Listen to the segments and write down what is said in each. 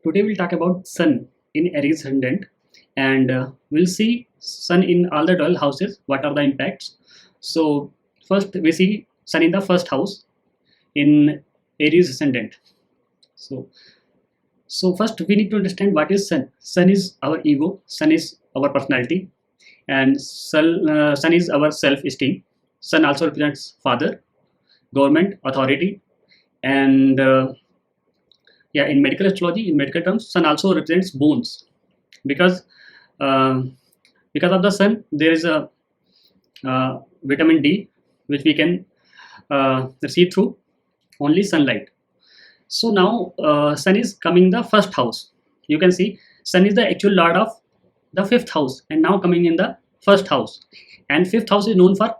Today we'll talk about sun in Aries ascendant, and we'll see sun in all the 12 houses. What are the impacts? So first we see sun in the first house in Aries ascendant. So first we need to understand what is sun. Sun is our ego. Sun is our personality, and sun is our self-esteem. Sun also represents father, government, authority, and yeah, in medical astrology, in medical terms, sun also represents bones because uh, because of the sun there is a vitamin D which we can receive through only sunlight. So now sun is coming the first house. You can see sun is the actual lord of the fifth house and now coming in the first house, and fifth house is known for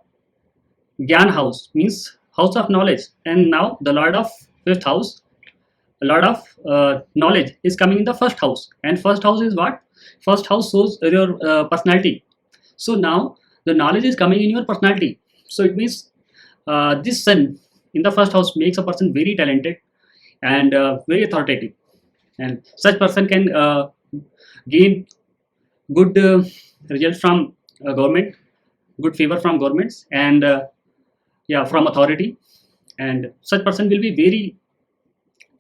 Gyan house, means house of knowledge, and now the lord of fifth house, a lot of knowledge is coming in the first house, and first house is what? First house shows your personality. So now the knowledge is coming in your personality. So it means this sun in the first house makes a person very talented and very authoritative, and such person can gain good results from government, good favor from governments, and yeah, from authority, and such person will be very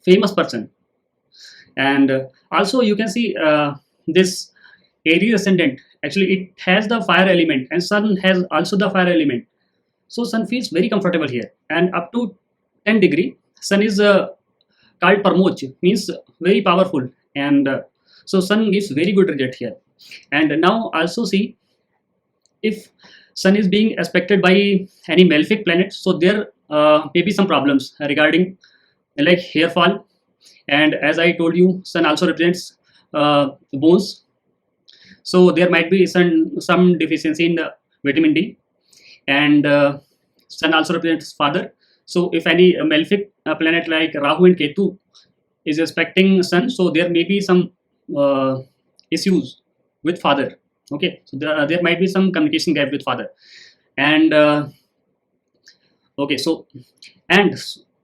famous person. And also you can see this Aries ascendant, actually it has the fire element and sun has also the fire element. So sun feels very comfortable here, and up to 10 degree sun is called parmoch, means very powerful, and so sun gives very good result here. And now also see, if sun is being aspected by any malefic planet, so there may be some problems regarding like hair fall, and as I told you, sun also represents bones, so there might be some deficiency in the vitamin D, and sun also represents father. So if any malefic planet like Rahu and Ketu is aspecting sun, so there may be some issues with father. Okay, so there might be some communication gap with father, and okay, so and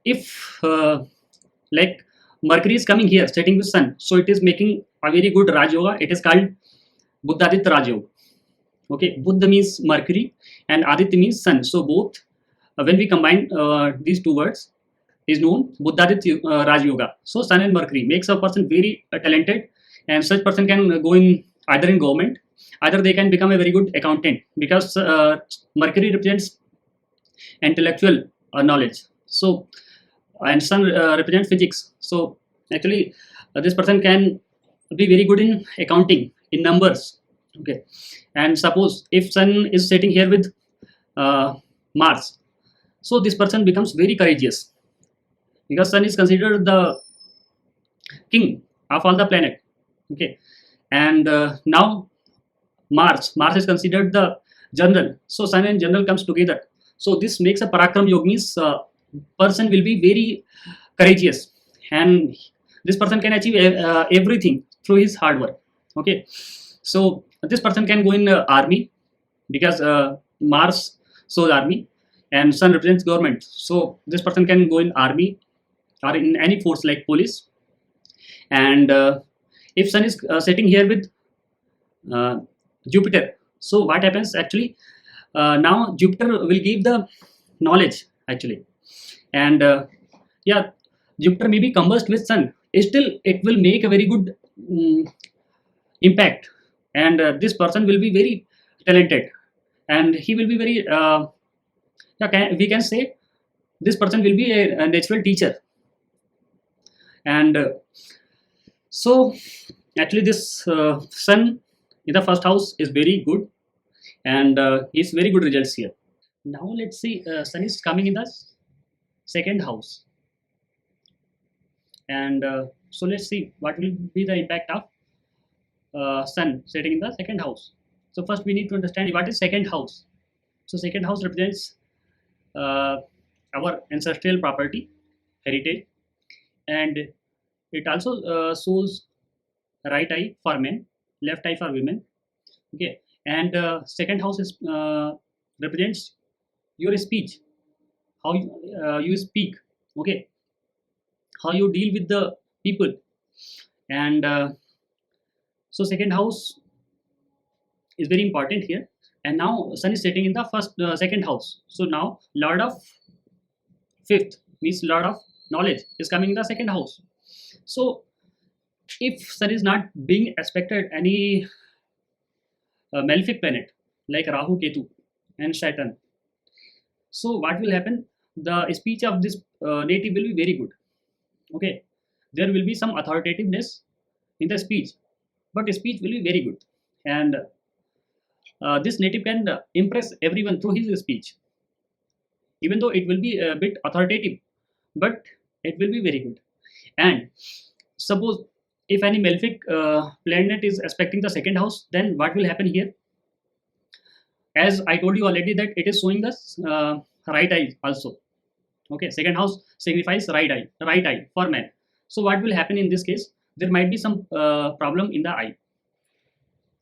if like Mercury is coming here, setting with sun, so it is making a very good Raj Yoga. It is called Buddhaditya Raj Yoga. Okay, Buddha means Mercury and Aditya means sun. So both, when we combine these two words, is known Buddhaditya Raj Yoga. So sun and Mercury makes a person very talented, and such person can go in either in government, either they can become a very good accountant, because Mercury represents intellectual knowledge. So and sun represents physics. So actually this person can be very good in accounting, in numbers. Okay, and suppose if sun is sitting here with Mars, so this person becomes very courageous, because sun is considered the king of all the planet. Okay, and now Mars is considered the general, so sun and general comes together. So this makes a parakram yoga, means person will be very courageous, and this person can achieve everything through his hard work. Okay, so this person can go in army, because Mars shows army and sun represents government, so this person can go in army or in any force like police. And if sun is sitting here with uh, Jupiter, so what happens actually, now Jupiter will give the knowledge actually, and yeah, Jupiter may be combust with sun, still it will make a very good impact, and this person will be very talented, and he will be very yeah, we can say this person will be a natural teacher. And so actually this sun in the first house is very good, and gives very good results here. Now let's see, sun is coming in the second house, and so let's see what will be the impact of sun setting in the second house. So first we need to understand what is second house. So second house represents uh, our ancestral property, heritage, and it also shows right eye for men, left eye for women. Okay, and second house is represents your speech, how you speak. Okay, how you deal with the people, And so second house is very important here. And now sun is sitting in the second house. So now lord of fifth means lord of knowledge is coming in the second house. So if sun is not being aspected any malefic planet like Rahu, Ketu, and Saturn, so what will happen? The speech of this native will be very good. Okay, there will be some authoritativeness in the speech, but speech will be very good, and this native can impress everyone through his speech, even though it will be a bit authoritative, but it will be very good. And suppose if any malefic planet is aspecting the second house, then what will happen here? As I told you already that it is showing us right eye also. Okay, second house signifies right eye for man. So what will happen in this case? There might be some problem in the eye,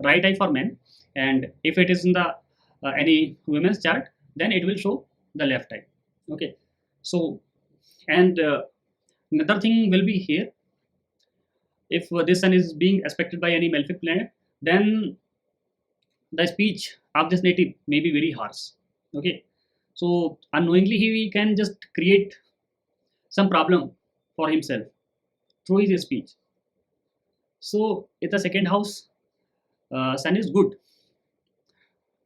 right eye for men, and if it is in the any women's chart, then it will show the left eye. Okay, so and another thing will be here. If this sun is being aspected by any malefic planet, then the speech of this native may be very harsh. Okay, so unknowingly he can just create some problem for himself through his speech. So if the second house sun is good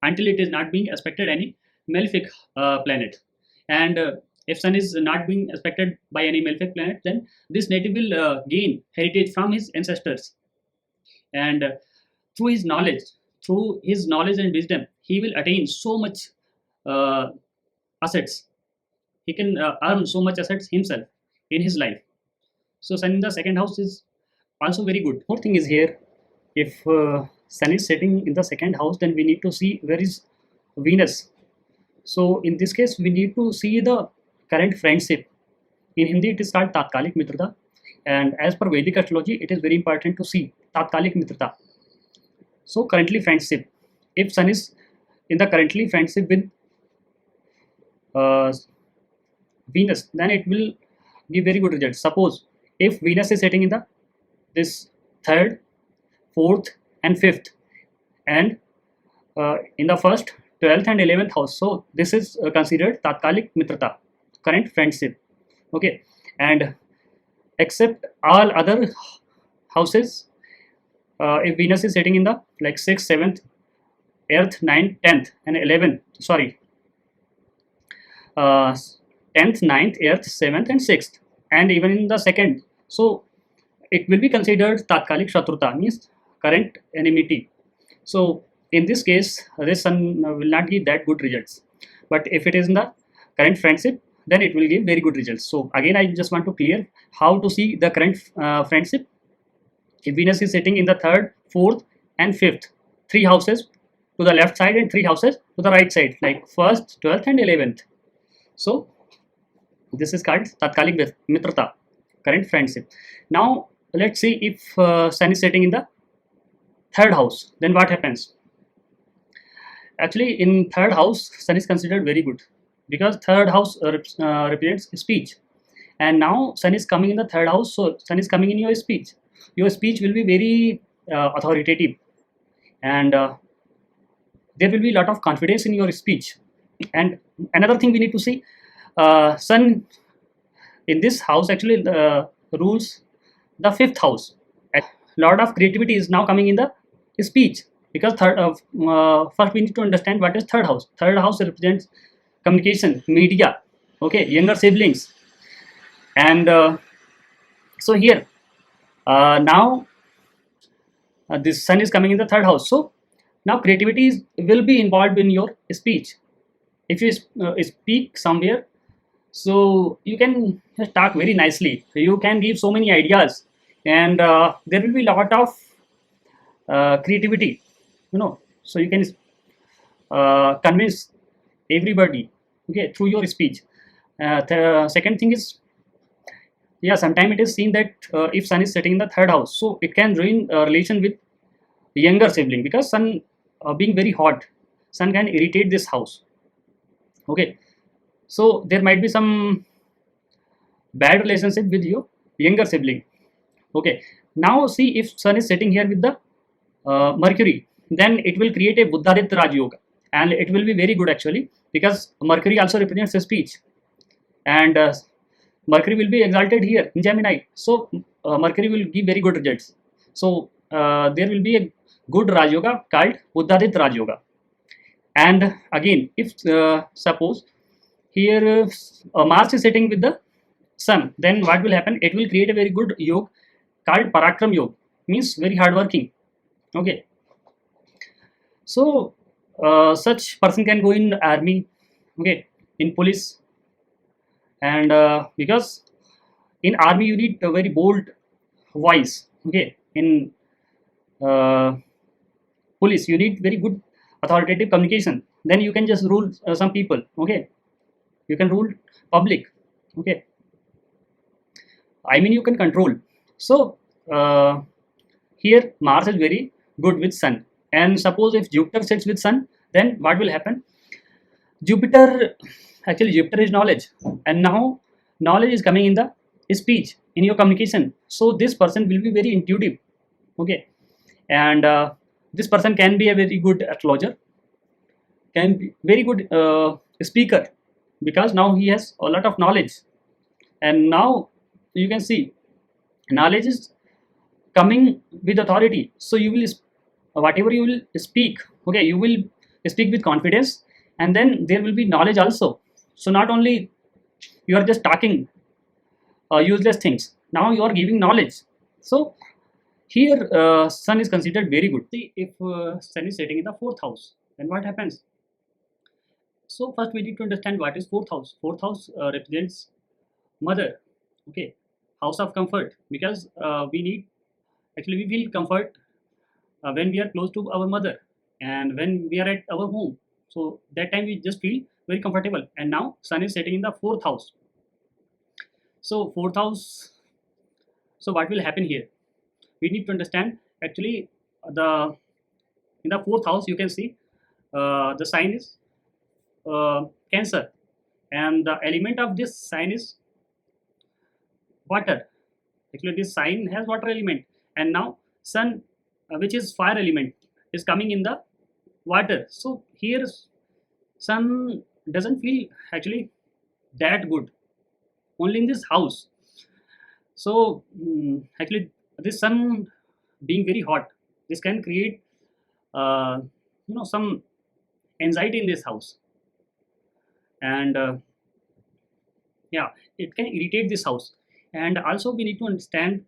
until it is not being aspected any malefic planet, and if sun is not being aspected by any malefic planet, then this native will gain heritage from his ancestors, and through his knowledge and wisdom, he will attain so much uh, assets. He can earn so much assets himself in his life. So sun in the second house is also very good. More thing is here, if sun is sitting in the second house, then we need to see where is Venus. So in this case, we need to see the current friendship. In Hindi, it is called Tatkalik Mitrata, and as per Vedic astrology, it is very important to see Tatkalik Mitrata. So currently friendship, if sun is in the currently friendship with uh, Venus, then it will give very good results. Suppose if Venus is sitting in the this third, fourth, and fifth, and in the first, 12th, and 11th house, so this is considered Tatkalik Mitrata, current friendship. Okay, and except all other houses, if Venus is sitting in the like 6th, 7th, 8th, 9th, 10th, and 11th, sorry, uh, 10th, 9th, 8th, 7th, and 6th, and even in the second, so it will be considered Tatkalik Shatruta, means current enmity. So in this case, this sun will not give that good results. But if it is in the current friendship, then it will give very good results. So again, I just want to clear how to see the current friendship. If Venus is sitting in the third, fourth, and fifth, 3 houses to the left side and 3 houses to the right side, like first, 12th, and 11th. So this is called Tatkalik Mitrata, current friendship. Now let's see if sun is sitting in the third house, then what happens? Actually, in third house, sun is considered very good because third house represents speech, and now sun is coming in the third house, so sun is coming in your speech. Your speech will be very authoritative, and there will be a lot of confidence in your speech. And another thing we need to see, sun in this house actually rules the fifth house. Lot of creativity is now coming in the speech, because first we need to understand what is third house. Third house represents communication, media, okay, younger siblings, and so here now this sun is coming in the third house, so now creativity will be involved in your speech. If you speak somewhere, so you can talk very nicely, you can give so many ideas, and there will be a lot of creativity, so you can convince everybody, okay, through your speech. The second thing is, yeah, sometimes it is seen that if sun is sitting in the third house, so it can ruin relation with younger sibling, because sun being very hot, sun can irritate this house. Okay, so there might be some bad relationship with your younger sibling. Okay, Now see, if sun is sitting here with the Mercury, then it will create a Buddhaditya Raj Yoga, and it will be very good actually, because Mercury also represents speech, and Mercury will be exalted here in Gemini. So Mercury will give very good results. So there will be a good Raj Yoga called Buddhaditya Raj Yoga. And again, if suppose here Mars is sitting with the Sun, then what will happen? It will create a very good yoga called Parakram Yoga, means very hardworking. Okay, so such person can go in army, okay, in police, and because in army you need a very bold voice, okay. In uh, police you need very good authoritative communication. Then you can just rule some people, okay. You can rule public, okay. I mean, you can control. So here Mars is very good with Sun, and suppose if Jupiter sits with Sun, then what will happen? Jupiter, actually Jupiter is knowledge, and now knowledge is coming in the speech, in your communication. So this person will be very intuitive, okay, and this person can be a very good astrologer, can be very good speaker, because now he has a lot of knowledge. And now you can see knowledge is coming with authority, so you will whatever you will speak, okay, you will speak with confidence, and then there will be knowledge also. So not only you are just talking useless things, now you are giving knowledge. So here Sun is considered very good. See, if Sun is sitting in the fourth house, then what happens? So first we need to understand what is fourth house. Fourth house represents mother, okay, house of comfort, because we need, actually we feel comfort when we are close to our mother, and when we are at our home, so that time we just feel very comfortable. And now Sun is sitting in the fourth house. So fourth house, so what will happen here? We need to understand, actually the in the fourth house you can see the sign is Cancer, and the element of this sign is water. Actually this sign has water element, and now Sun, which is fire element, is coming in the water. So here Sun doesn't feel actually that good, only in this house. So actually this Sun being very hot, this can create uh, some anxiety in this house, and yeah, it can irritate this house. And also we need to understand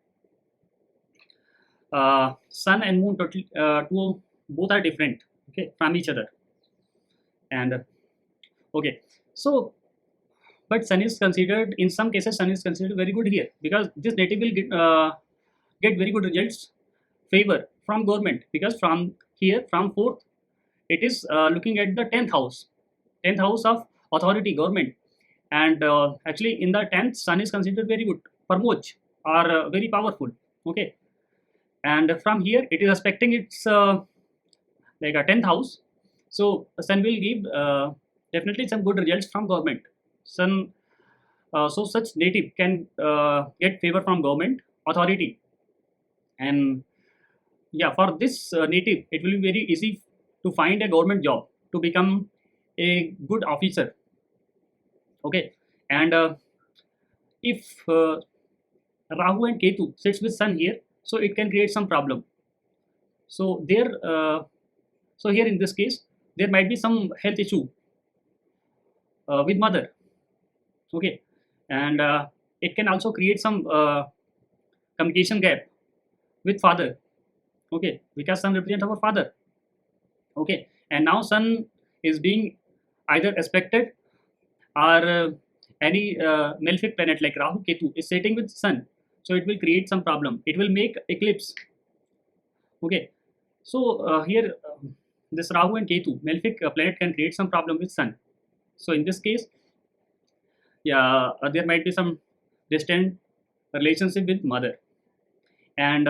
Sun and Moon totally both are different, okay, from each other. And okay, so but Sun is considered, in some cases Sun is considered very good here, because this native will get very good results, favor from government, because from here, from fourth, it is looking at the 10th house, 10th house of authority, government. And actually in the 10th, Sun is considered very good, Parmoj, or very powerful, okay. And from here it is expecting its like a 10th house. So Sun will give definitely some good results from government. Sun, so such native can get favor from government authority. And yeah, for this native it will be very easy to find a government job, to become a good officer, okay. And if Rahu and Ketu sits with Sun here, so it can create some problem. So there so here in this case there might be some health issue with mother, okay. And it can also create some communication gap with father, okay, because Sun represents our father, okay. And now Sun is being either aspected, or any malefic planet like Rahu Ketu is sitting with Sun, so it will create some problem, it will make eclipse, okay. So here this Rahu and Ketu malefic planet can create some problem with Sun. So in this case, yeah, there might be some distant relationship with mother. And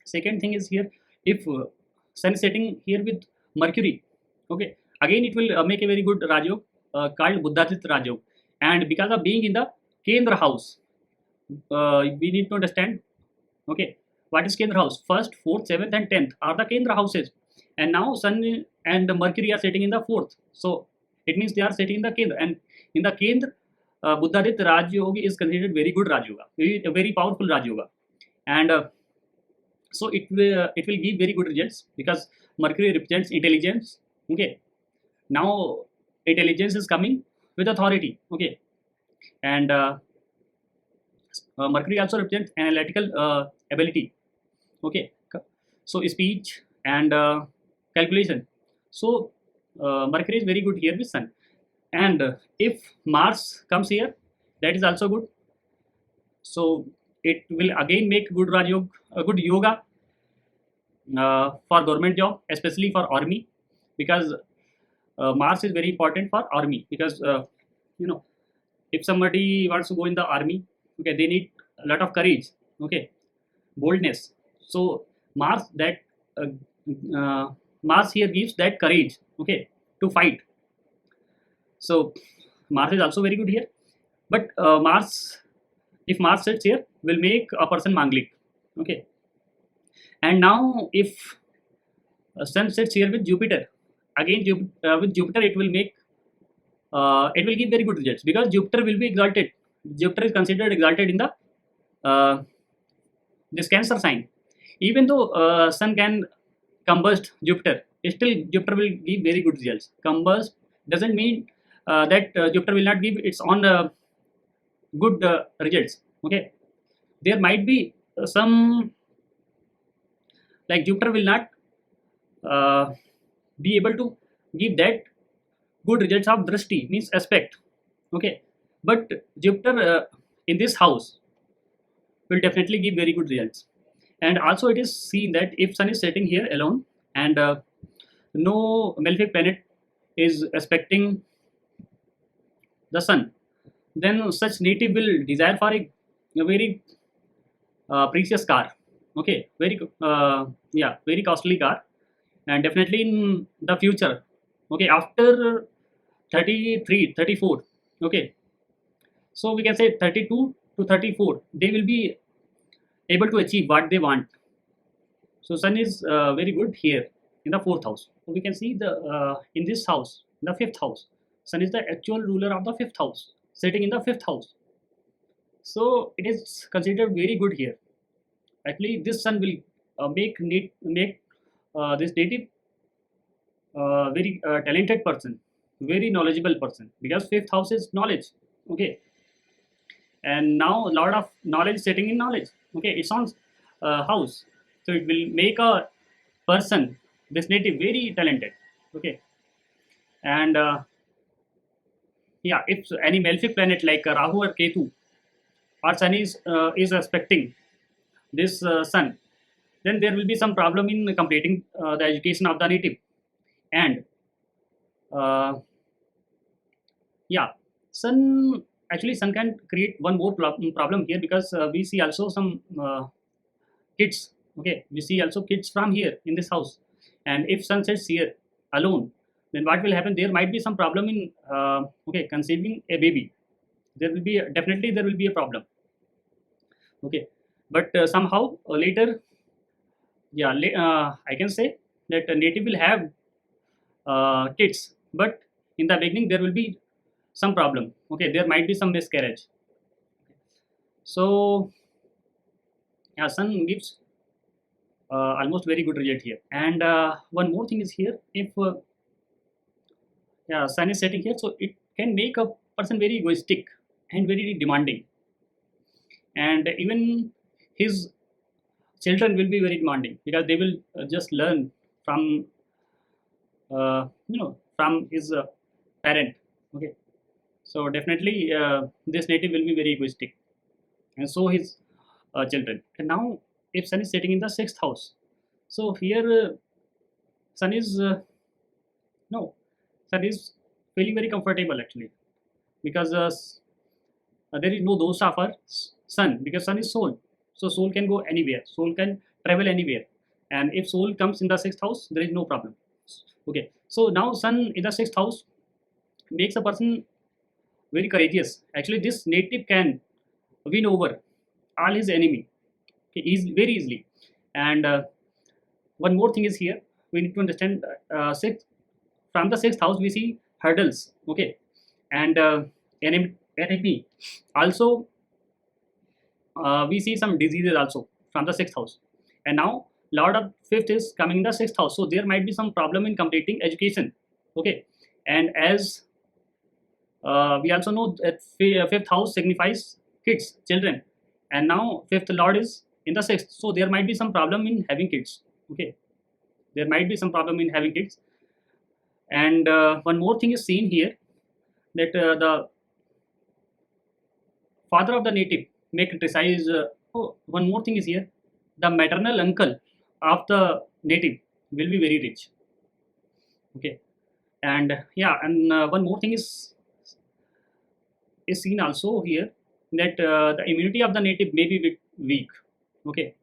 second thing is here, if Sun is sitting here with Mercury, okay, again it will make a very good Rajyog called Buddhaditya Rajyog. And because of being in the Kendra house, we need to understand Okay, what is Kendra house? First, fourth, seventh, and 10th are the Kendra houses, and now Sun and Mercury are sitting in the fourth. So it means they are sitting in the Kendra, and in the Kendra, Buddhadit Raj Yoga is considered very good Raj Yoga, very powerful Raj Yoga, and so it will give very good results because Mercury represents intelligence. Okay, now intelligence is coming with authority. Okay, and Mercury also represents analytical ability. Okay, so speech and calculation. So Mercury is very good here with Sun, and if Mars comes here, that is also good. So it will again make good Raj Yoga, good yoga for government job, especially for army, because Mars is very important for army because you know if somebody wants to go in the army, okay, they need a lot of courage, okay, boldness. So Mars that uh, Mars here gives that courage, okay, to fight. So Mars is also very good here, but Mars, if Mars sits here, will make a person manglik, okay. And now if Sun sits here with Jupiter, again with Jupiter it will give very good results because Jupiter will be exalted. Jupiter is considered exalted in the uh, this Cancer sign. Even though Sun can combust Jupiter, still Jupiter will give very good results. Combust doesn't mean that Jupiter will not give its own good results. Okay, there might be some, like Jupiter will not uh, be able to give that good results of drishti, means aspect. Okay, but Jupiter in this house will definitely give very good results. And also it is seen that if Sun is sitting here alone and no malefic planet is aspecting the Sun, then such native will desire for a very precious car. Okay, very yeah, very costly car, and definitely in the future. Okay, after 33, 34. Okay, so we can say 32 to 34, they will be able to achieve what they want. So Sun is very good here in the fourth house. So we can see the in this house, the fifth house, Sun is the actual ruler of the fifth house, sitting in the fifth house. So it is considered very good here. Actually, this Sun will make this native very talented person, very knowledgeable person, because fifth house is knowledge. Okay, and now a lot of knowledge sitting in knowledge. Okay, it's on house, so it will make a person, this native, very talented. Okay, and yeah, if any malefic planet like Rahu or Ketu or Sun is aspecting this Sun, then there will be some problem in completing the education of the native. And uh, yeah, Sun, actually Sun can create one more problem here because we see also some kids. Okay, we see also kids from here in this house, and if Sun sits here alone, then what will happen? There might be some problem in okay, conceiving a baby. There will be, definitely there will be a problem. Okay, but somehow later, yeah, I can say that a native will have kids, but in the beginning there will be some problem. Okay, there might be some miscarriage. So yeah, Sun gives almost very good result here. And one more thing is here, if yeah, Sun is setting here, so it can make a person very egoistic and very demanding, and even his children will be very demanding because they will just learn from from his parent. Okay, so definitely this native will be very egoistic, and so his children. And now if Sun is sitting in the sixth house, so here Sun is no, Sun is feeling very comfortable actually, because there is no dosha for Sun, because Sun is soul. So soul can go anywhere, soul can travel anywhere, and if soul comes in the sixth house, there is no problem. Okay, so now Sun in the sixth house makes a person very courageous. Actually, this native can win over all his enemy. okay, very easily. And one more thing is here, we need to understand from the sixth house we see hurdles, okay, and enemy. Also, we see some diseases also from the sixth house. And now Lord of fifth is coming in the sixth house, so there might be some problem in completing education, okay. And as we also know that fifth house signifies kids, children, and now fifth lord is in the sixth, so there might be some problem in having kids, okay. There might be some problem in having kids. And one more thing is seen here, that the father of the native may criticize. Oh, one more thing is here, the maternal uncle of the native will be very rich, okay. And yeah, and one more thing is seen also here, that the immunity of the native may be bit weak, okay.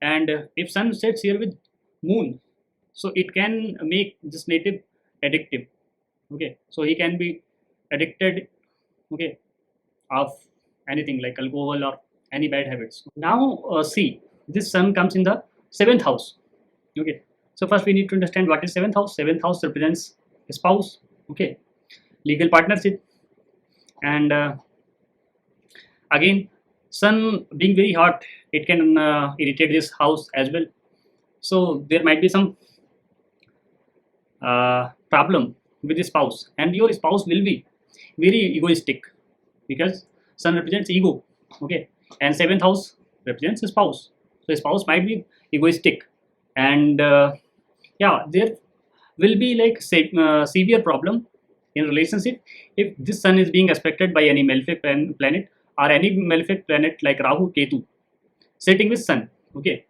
And if sun sets here with moon, so it can make this native addictive, okay. So he can be addicted, okay, of anything like alcohol or any bad habits. Now see, this sun comes in the seventh house, okay. So first we need to understand what is seventh house. Seventh house represents spouse, okay, legal partnership. And again, sun being very hot, it can irritate this house as well. So there might be some problem with the spouse, and your spouse will be very egoistic, because sun represents ego, okay, and seventh house represents a spouse, so spouse might be egoistic. And yeah, there will be like severe problem in relationship if this sun is being aspected by any malefic planet, or any malefic planet like Rahu, Ketu sitting with sun, okay.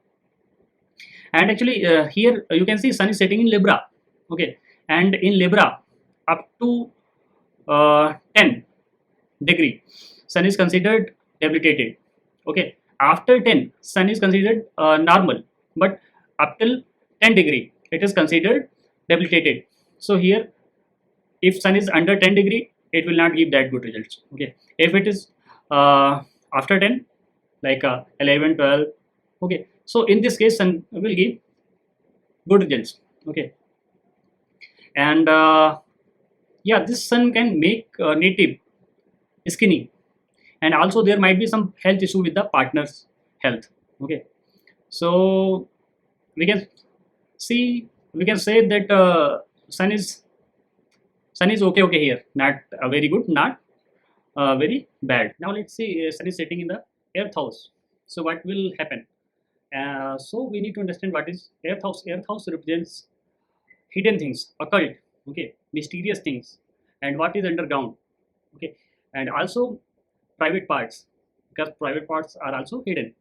And actually here you can see sun is sitting in Libra, okay. And in Libra, up to 10 degree, sun is considered debilitated, okay. After 10, sun is considered normal, but up till 10 degree it is considered debilitated. So here, if sun is under 10 degree, it will not give that good results, okay. If it is after 10, like 11, 12, okay, so in this case sun will give good results, okay. And yeah, this sun can make native skinny, and also there might be some health issue with the partner's health, okay. So we can see, we can say that sun is okay here, not very good, not very bad. Now let's see, sun is sitting in the earth house, so what will happen? So we need to understand what is earth house. Earth house represents hidden things, occult, okay, mysterious things, and what is underground, okay. And also private parts, because private parts are also hidden,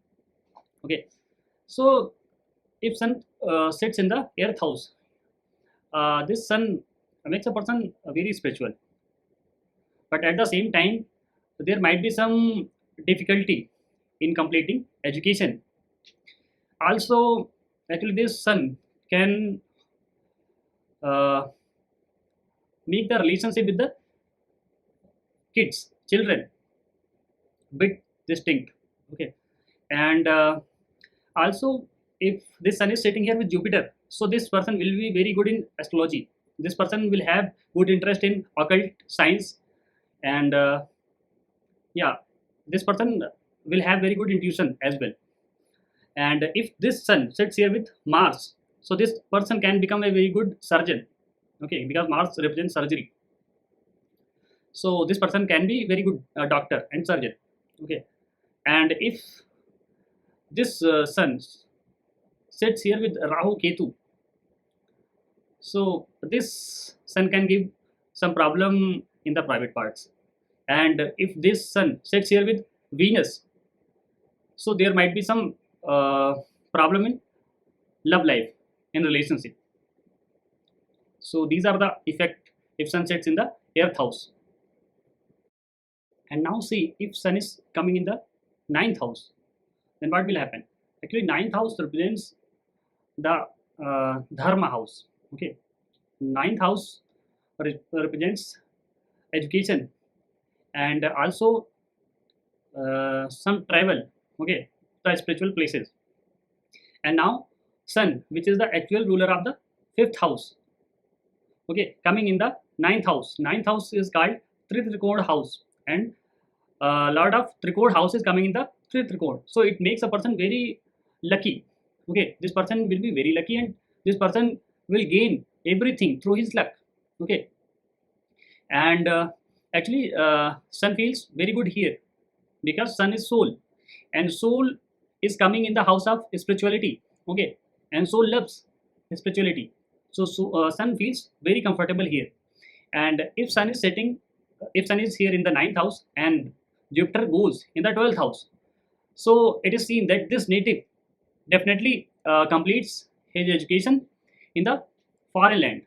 okay. So if sun sits in the earth house, this sun makes a person very spiritual, but at the same time there might be some difficulty in completing education. Also, actually this sun can uh, make the relationship with the kids, children, bit distinct, okay. And also, if this sun is sitting here with Jupiter, so this person will be very good in astrology, this person will have good interest in occult science. And yeah, this person will have very good intuition as well. And if this sun sits here with Mars, so this person can become a very good surgeon, okay, because Mars represents surgery. So this person can be very good doctor and surgeon, okay. And if this sun sits here with Rahu, Ketu, so this sun can give some problem in the private parts. And if this sun sits here with Venus, so there might be some problem in love life, in relationship. So these are the effect if sun sets in the earth house. And now see, if sun is coming in the ninth house, then what will happen? Actually ninth house represents the dharma house, okay. Ninth house represents education, and also some travel, okay. the spiritual places. And now sun, which is the actual ruler of the fifth house, okay, coming in the ninth house. Ninth house is called Tritrikona house, and lot of Trikona house is coming in the Tritrikona. So it makes a person very lucky. Okay, this person will be very lucky, and this person will gain everything through his luck. Okay, and actually, sun feels very good here because sun is soul, and soul is coming in the house of spirituality. Okay, and soul loves spirituality. So sun feels very comfortable here. And if sun is setting, if sun is here in the ninth house and Jupiter goes in the 12th house, so it is seen that this native definitely completes his education in the foreign land.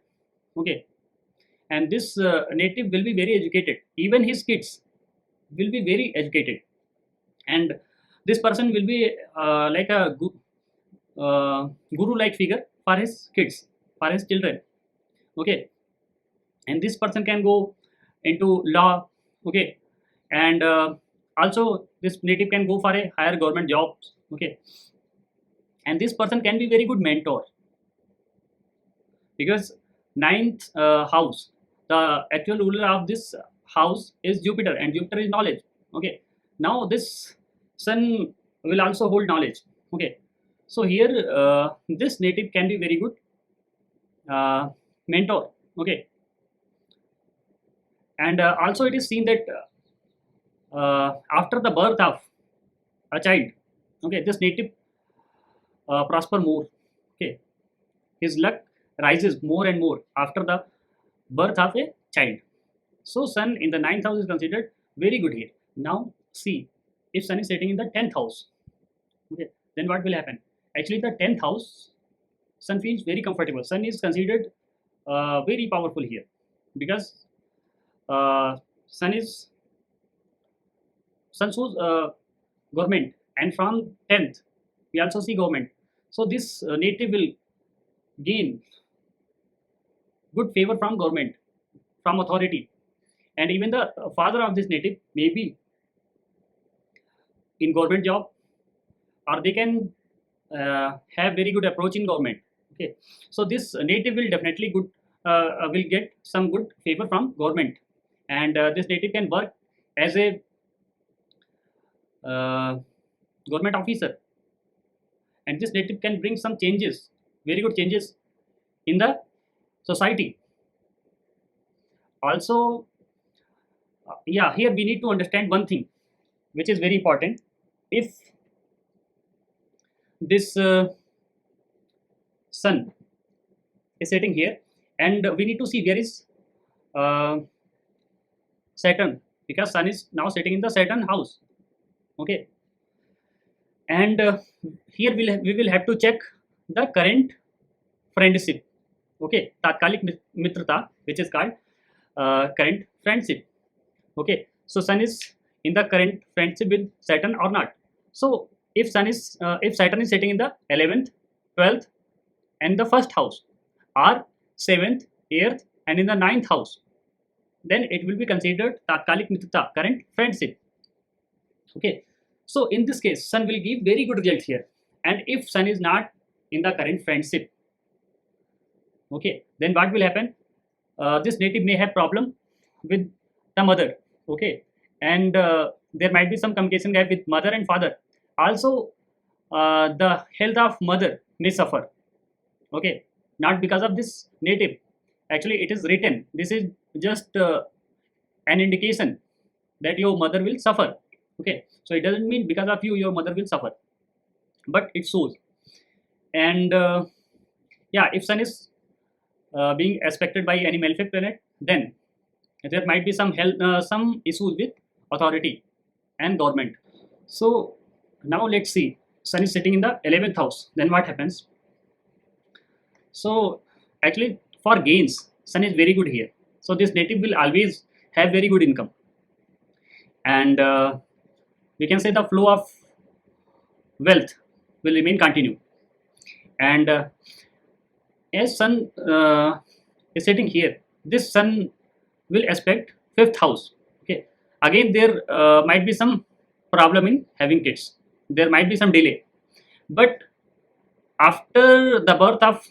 Okay, and this native will be very educated. Even his kids will be very educated, and this person will be like a guru-like figure for his kids, for his children. Okay, and this person can go into law. Okay, and also this native can go for a higher government job. Okay, and this person can be very good mentor because ninth house, the actual ruler of this house is Jupiter, and Jupiter is knowledge. Okay, now this sun will also hold knowledge. Okay, so here this native can be very good mentor. Okay, and also it is seen that after the birth of a child, okay, this native prosper more. Okay, his luck rises more and more after the birth of a child. So sun in the ninth house is considered very good here. Now see, if sun is sitting in the 10th house, okay, then what will happen? Actually, the 10th house, sun feels very comfortable. Sun is considered very powerful here because sun shows government, and from 10th we also see government. So this native will gain good favor from government, from authority, and even the father of this native may be in government job, or they can have very good approach in government. Okay, so this native will definitely good will get some good favor from government, and this native can work as a government officer, and this native can bring some changes, very good changes in the society. Also, yeah, here we need to understand one thing which is very important. If this sun is sitting here, and we need to see where is uh, Saturn, because sun is now sitting in the Saturn house. Okay, and here we will have to check the current friendship. Okay, tatkalik mitrata, which is called current friendship. Okay, so sun is in the current friendship with Saturn or not. So if Saturn is sitting in the 11th, 12th, and the first house, or 7th, 8th, and in the ninth house, then it will be considered tatkalik mitrata, current friendship. Okay, so in this case, sun will give very good result here. And if sun is not in the current friendship, okay, then what will happen? This native may have problem with the mother. Okay, and there might be some communication gap with mother and father. Also, the health of mother may suffer. Okay, not because of this native. Actually, it is written. This is just an indication that your mother will suffer. Okay, so it doesn't mean because of you your mother will suffer, but it shows. And yeah, if sun is being aspected by any malefic planet, then there might be some health some issues with authority and government. So now let's see, sun is sitting in the 11th house, then what happens? So actually, for gains, sun is very good here. So this native will always have very good income, and we can say the flow of wealth will remain continue. And as sun is sitting here, this sun will aspect fifth house. Okay, again there might be some problem in having kids. there might be some delay, but after the birth of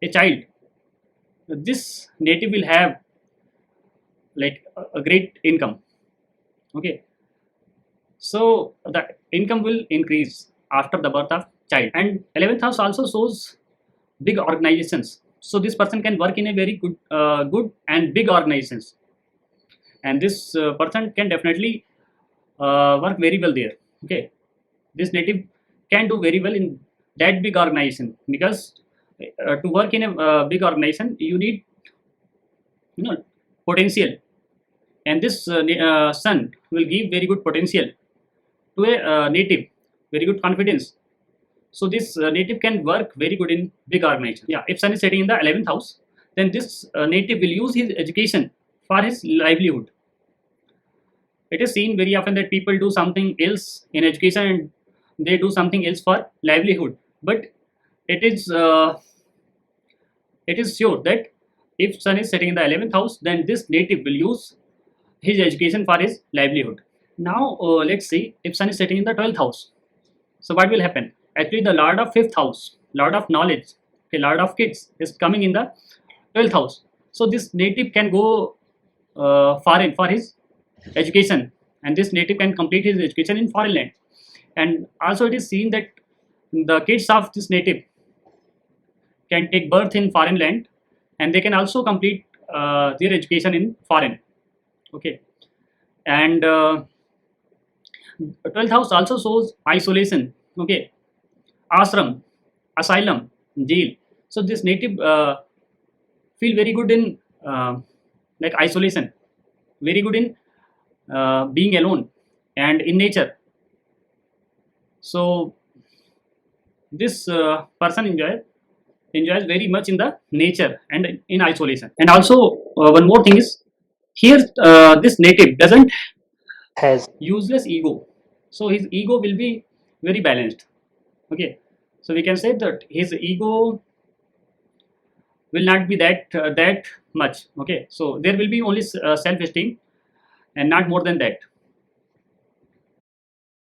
a child, this native will have like a great income. Okay, so the income will increase after the birth of child. And 11th house also shows big organizations, so this person can work in a very good and big organizations, and this person can definitely work very well there. Okay, this native can do very well in that big organization, because to work in a big organization you need, you know, potential, and this sun will give very good potential to a native, very good confidence. So this native can work very good in big organization. Yeah, if sun is setting in the 11th house, then this native will use his education for his livelihood. It is seen very often that people do something else in education and they do something else for livelihood, but it is uh, it is sure that if sun is setting in the 11th house, then this native will use his education for his livelihood. Now let's see if sun is setting in the 12th house. So what will happen? Actually, the lord of 5th house, lord of knowledge, okay, lord of kids, is coming in the 12th house. So this native can go foreign for his education, and this native can complete his education in foreign land. And also it is seen that the kids of this native can take birth in foreign land, and they can also complete their education in foreign. Okay, and 12th house also shows isolation. Okay, ashram, asylum, jail. So this native feel very good in like isolation, very good in being alone and in nature. So this person enjoys very much in the nature and in isolation. And also one more thing is here, this native doesn't has useless ego, so his ego will be very balanced. Okay, so we can say that his ego will not be that much. Okay, so there will be only self esteem and not more than that.